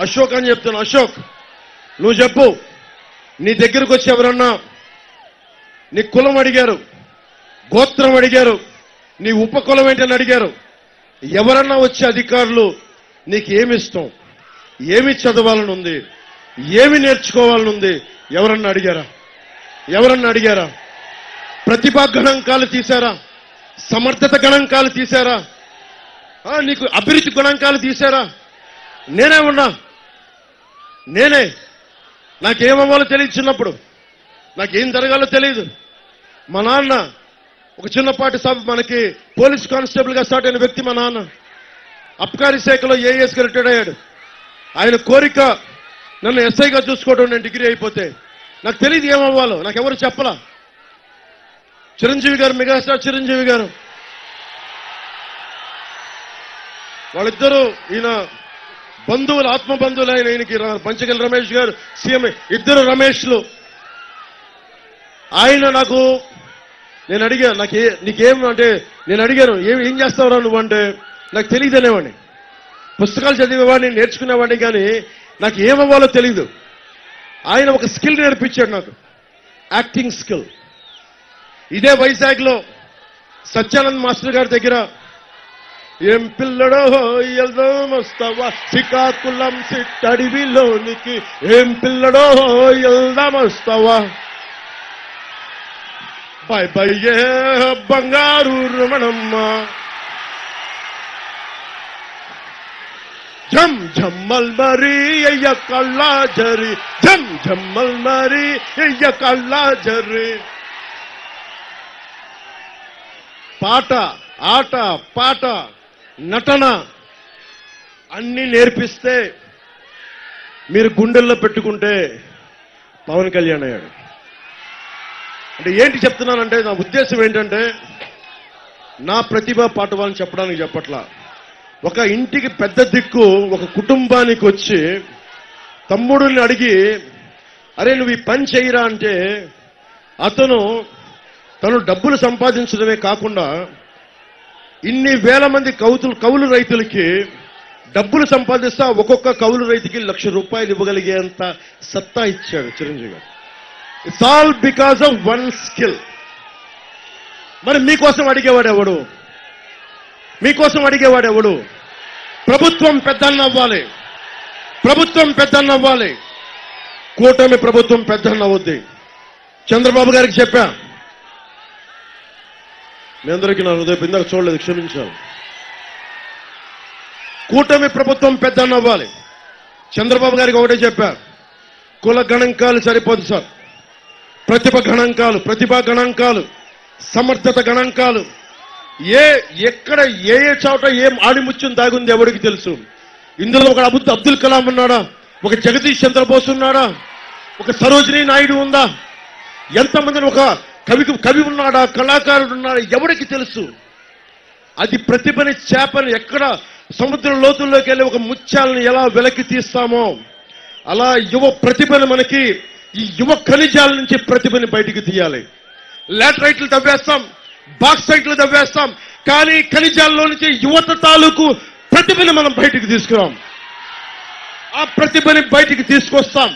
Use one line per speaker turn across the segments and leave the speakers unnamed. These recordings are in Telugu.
అశోక్ అని చెప్తాను. అశోక్, నువ్వు చెప్పు, నీ దగ్గరకు వచ్చి ఎవరన్నా నీ కులం అడిగారు, గోత్రం అడిగారు, నీ ఉపకులం ఏంటని అడిగారు, ఎవరన్నా వచ్చే అధికారులు నీకు ఏమిస్తాం, ఏమి చదవాలని ఉంది, ఏమి నేర్చుకోవాలని ఉంది, ఎవరన్నా అడిగారా? ఎవరన్నా అడిగారా? ప్రతిభా గణాంకాలు తీశారా? సమర్థత గణాంకాలు తీశారా? నీకు అభివృద్ధి గణాంకాలు తీశారా? నేనే ఉన్నా, నాకేమవ్వాలో తెలియదు. చిన్నప్పుడు నాకేం జరగాలో తెలియదు. మా నాన్న ఒక చిన్నపాటి మనకి పోలీస్ కానిస్టేబుల్ గా స్టార్ట్ అయిన వ్యక్తి మా నాన్న. అబ్కారీ శాఖలో ఏఎస్గా రిటైర్డ్ అయ్యాడు. ఆయన కోరిక నన్ను ఎస్ఐగా చూసుకోవడం. నేను డిగ్రీ అయిపోతే నాకు తెలియదు ఏమవ్వాలో, నాకెవరు చెప్పలా. చిరంజీవి గారు, మెగాస్టార్ చిరంజీవి గారు, వాళ్ళిద్దరూ ఈయన బంధువులు, ఆత్మ బంధువులు. ఈయనకి పంచగల్ రమేష్ గారు సీఎం, ఇద్దరు రమేష్లు. ఆయన నేను అడిగా, నీకేం అంటే, నేను అడిగాను ఏం చేస్తావురా నువ్వు అంటే, నాకు తెలియదు అనేవాడిని. పుస్తకాలు చదివేవాడిని, నేర్చుకునేవాడిని, కానీ నాకు ఏమవ్వాలో తెలీదు. ఆయన ఒక స్కిల్ నేర్పించాడు నాకు, యాక్టింగ్ స్కిల్. ఇదే వైజాగ్లో సత్యానంద్ మాస్టర్ గారి దగ్గర, ఏం పిల్లడో వెళ్దాం వస్తావా శ్రీకాకుళం సిట్టడివిలోనికి, ఏం పిల్లడో వెళ్దాం వస్తావా, బాయ్ బాయ్ ఏ బంగారు రమణమ్మ, జం జమ్మల్ మరి అయ్య కళ్ళ జరి, జం జమ్మల్ మరి అయ్య కళ్ళ జరి. పాట, ఆట, పాట, నటన అన్ని నేర్పిస్తే మీరు గుండెల్లో పెట్టుకుంటే పవన్ కళ్యాణ్ అయ్యాడు. అంటే ఏంటి చెప్తున్నానంటే, నా ఉద్దేశం ఏంటంటే, నా ప్రతిభ పాటవాలని చెప్పడానికి చెప్పట్లా. ఒక ఇంటికి పెద్ద దిక్కు ఒక కుటుంబానికి వచ్చి తమ్ముడిని అడిగి, అరే నువ్వు ఈ పని చేయరా అంటే, తను డబ్బులు సంపాదించడమే కాకుండా ఇన్ని వేల మంది కౌలు రైతులకి డబ్బులు సంపాదిస్తా ఒక్కొక్క కౌలు రైతుకి ₹1,00,000 ఇవ్వగలిగేంత సత్తా ఇచ్చాడు చిరంజీవి గారు. It's all because of one skill. మరి మీకోసం అడిగేవాడెవడు? మీకోసం అడిగేవాడెవడు? ప్రభుత్వం పెద్దన్న అవ్వాలి, ప్రభుత్వం పెద్దన్న అవ్వాలి. కూటమి ప్రభుత్వం పెద్దన్న అవుద్ది. చంద్రబాబు గారికి చెప్పా, మీ అందరికీ నా హృదయం ఇందాక చూడలేదు, క్షమించాలి. కూటమి ప్రభుత్వం పెద్దన్న అవ్వాలి. చంద్రబాబు గారికి ఒకటే చెప్పా, కుల గణాంకాలు సరిపోదు సార్, ప్రతిభా గణాంకాలు, సమర్థత గణాంకాలు, ఎక్కడ ఏ చోట ఏం ఆడిముత్యం దాగుంది ఎవరికి తెలుసు. ఇందులో ఒక అబ్దుల్ కలాం ఉన్నాడా? ఒక జగదీష్ చంద్రబోస్ ఉన్నాడా? ఒక సరోజినీ నాయుడు ఉందా? ఎంతమందిని, ఒక కవి ఉన్నాడా? కళాకారుడు ఉన్నాడా? ఎవరికి తెలుసు? అది ప్రతిభని, చేపని ఎక్కడ సముద్రం లోతుల్లోకి వెళ్ళి ఒక ముత్యాలను ఎలా వెలకి తీస్తామో అలా యువ ప్రతిభను, మనకి ఈ యువ ఖనిజాల నుంచి ప్రతిభని బయటికి తీయాలి. లాటరైట్లు తవ్వేస్తాం, బాక్సైట్లు తవ్వేస్తాం, కానీ ఖనిజాల్లో నుంచి యువత తాలూకు ప్రతిభని మనం బయటికి తీసుకురాం. ఆ ప్రతిభని బయటికి తీసుకొస్తాం.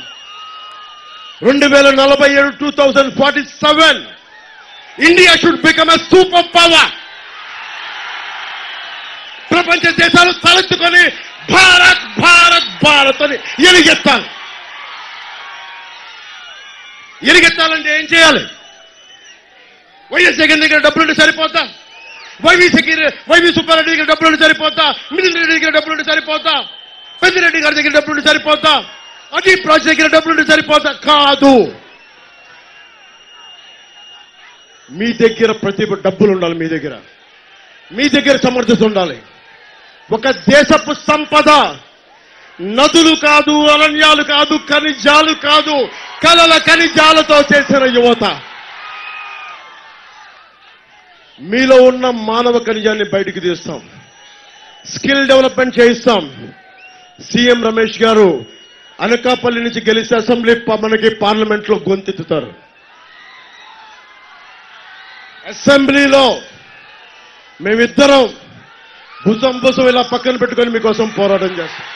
2047 2047 India should become a super power. ప్రపంచ దేశాలు తలెత్తుకొని భారత్ భారత్ భారత్ అని ఎలుగెత్తాలంటే ఏం చేయాలి? వైఎస్ జగన్ దగ్గర డబ్బులుంటే సరిపోతా? వైవి సుబ్బారెడ్డి దగ్గర డబ్బులుంటే సరిపోతా? మిథున్ రెడ్డి దగ్గర డబ్బులుంటే సరిపోతా? పెద్దిరెడ్డి గారి దగ్గర డబ్బులుంటే సరిపోతా? అదీప్ రాజు దగ్గర డబ్బులుంటే సరిపోతా? కాదు. మీ దగ్గర ప్రతిభ, డబ్బులు ఉండాలి. మీ దగ్గర సమర్థత ఉండాలి. ఒక దేశపు సంపద నదులు కాదు, అరణ్యాలు కాదు, ఖనిజాలు కాదు, కలల ఖనిజాలతో చేసిన యువత. మీలో ఉన్న మానవ ఖనిజాన్ని బయటికి తీస్తాం, స్కిల్ డెవలప్మెంట్ చేయిస్తాం. సీఎం రమేష్ గారు అనకాపల్లి నుంచి గెలిచి అసెంబ్లీ మనకి పార్లమెంట్లో గొంతెత్తుతారు. అసెంబ్లీలో మేమిద్దరం భుజం ఇలా పక్కన పెట్టుకొని మీకోసం పోరాటం చేస్తాం.